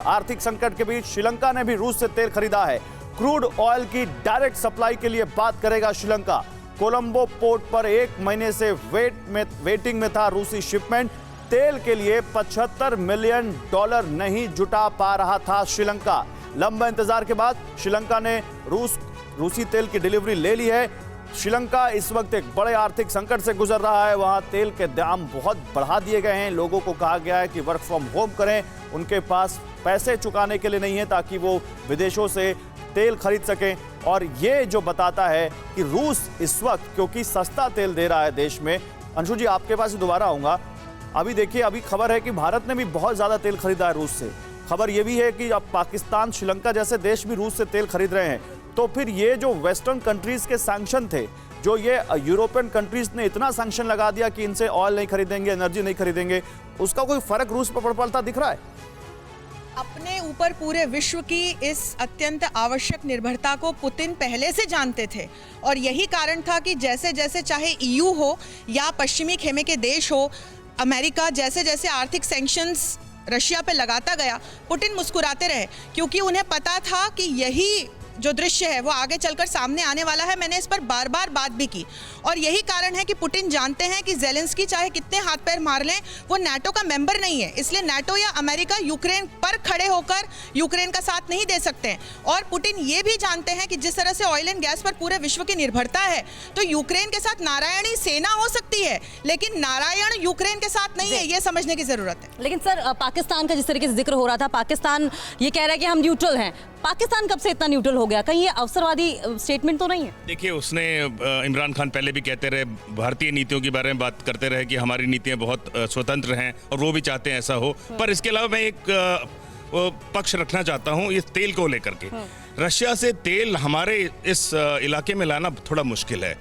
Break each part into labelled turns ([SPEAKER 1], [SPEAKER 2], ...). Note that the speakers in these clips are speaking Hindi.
[SPEAKER 1] आर्थिक संकट के बीच श्रीलंका ने भी रूस से तेल खरीदा है। क्रूड ऑयल की डायरेक्ट सप्लाई के लिए बात करेगा श्रीलंका। कोलंबो पोर्ट पर 1 महीने से वेटिंग में था रूसी शिपमेंट। तेल के लिए $75 मिलियन नहीं जुटा पा रहा था श्रीलंका। लंबा इंतजार के बाद श्रीलंका ने रूसी तेल की डिलीवरी ले ली है। श्रीलंका इस वक्त एक बड़े आर्थिक संकट से गुजर रहा है। वहां तेल के दाम बहुत बढ़ा दिए गए हैं। लोगों को कहा गया है कि वर्क फ्रॉम होम करें, उनके पास पैसे चुकाने के लिए नहीं है ताकि वो विदेशों से तेल खरीद सकें। और ये जो बताता है कि रूस इस वक्त क्योंकि सस्ता तेल दे रहा है देश में। अंशु जी, आपके पास दोबारा आऊंगा। अभी देखिए, अभी खबर है कि भारत ने भी बहुत ज्यादा तेल खरीदा है रूस से। खबर यह भी है कि अब पाकिस्तान, श्रीलंका जैसे देश भी रूस से तेल खरीद रहे हैं। तो फिर ये जो वेस्टर्न कंट्रीज के सैंक्शन थे, जो ये यूरोपियन कंट्रीज ने इतना सैंक्शन लगा दिया कि इनसे ऑयल नहीं खरीदेंगे, एनर्जी नहीं खरीदेंगे, उसका कोई फर्क रूस पर पड़ता दिख रहा है?
[SPEAKER 2] अपने ऊपर पूरे विश्व की इस अत्यंत आवश्यक निर्भरता को पुतिन पहले से जानते थे और यही कारण था कि जैसे जैसे चाहे ईयू हो या पश्चिमी खेमे के देश हो, अमेरिका जैसे जैसे आर्थिक सैंक्शंस रशिया पे लगाता गया, पुतिन मुस्कुराते रहे, क्योंकि उन्हें पता था कि यही जो दृश्य है वो आगे चलकर सामने आने वाला है। मैंने इस पर बार बार बात भी की और यही कारण है कि पुतिन जानते हैं कि ज़ेलेंस्की चाहे कितने हाथ पैर मार लें, वो नाटो का मेंबर नहीं है। इसलिए नाटो या अमेरिका यूक्रेन पर खड़े होकर यूक्रेन का साथ नहीं दे सकते हैं। और पुतिन ये भी जानते हैं कि जिस तरह से ऑयल एंड गैस पर पूरे विश्व की निर्भरता है, तो यूक्रेन के साथ नारायणी सेना हो सकती है, लेकिन नारायण यूक्रेन के साथ नहीं है, ये समझने की जरूरत है।
[SPEAKER 3] लेकिन सर, पाकिस्तान का जिस तरीके से जिक्र हो रहा था, पाकिस्तान ये कह रहा है कि हम न्यूट्रल हैं। पाकिस्तान कब से इतना न्यूट्रल हो गया? कहीं ये अवसरवादी स्टेटमेंट तो नहीं है?
[SPEAKER 4] देखिए, उसने इमरान खान पहले भी कहते रहे, भारतीय नीतियों के बारे में बात करते रहे कि हमारी नीतियां बहुत स्वतंत्र हैं और वो भी चाहते हैं ऐसा हो। पर इसके अलावा मैं एक पक्ष रखना चाहता हूं इस तेल को लेकर के। रशिया से तेल हमारे इस इलाके में लाना थोड़ा मुश्किल है,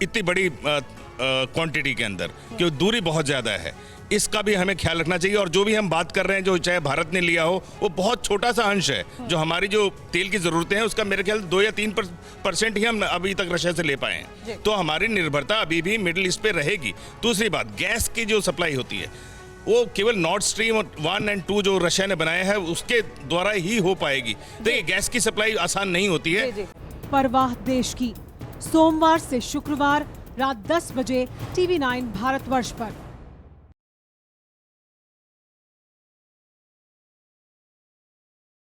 [SPEAKER 4] इतनी बड़ी क्वांटिटी के अंदर, क्योंकि दूरी बहुत ज़्यादा है। इसका भी हमें ख्याल रखना चाहिए। और जो भी हम बात कर रहे हैं, जो चाहे भारत ने लिया हो, वो बहुत छोटा सा अंश है। जो हमारी जो तेल की ज़रूरतें हैं उसका मेरे ख्याल 2 या 3% ही हम अभी तक रशिया से ले पाए हैं। तो हमारी निर्भरता अभी भी मिडिल ईस्ट पे रहेगी। दूसरी बात, गैस की जो सप्लाई होती है वो केवल नॉर्थ स्ट्रीम 1 और 2 जो रशिया ने बनाया है उसके द्वारा ही हो पाएगी। देखिए, गैस की सप्लाई आसान नहीं होती है।
[SPEAKER 5] परवाह देश की, सोमवार से शुक्रवार रात 10 बजे TV9 भारतवर्ष पर।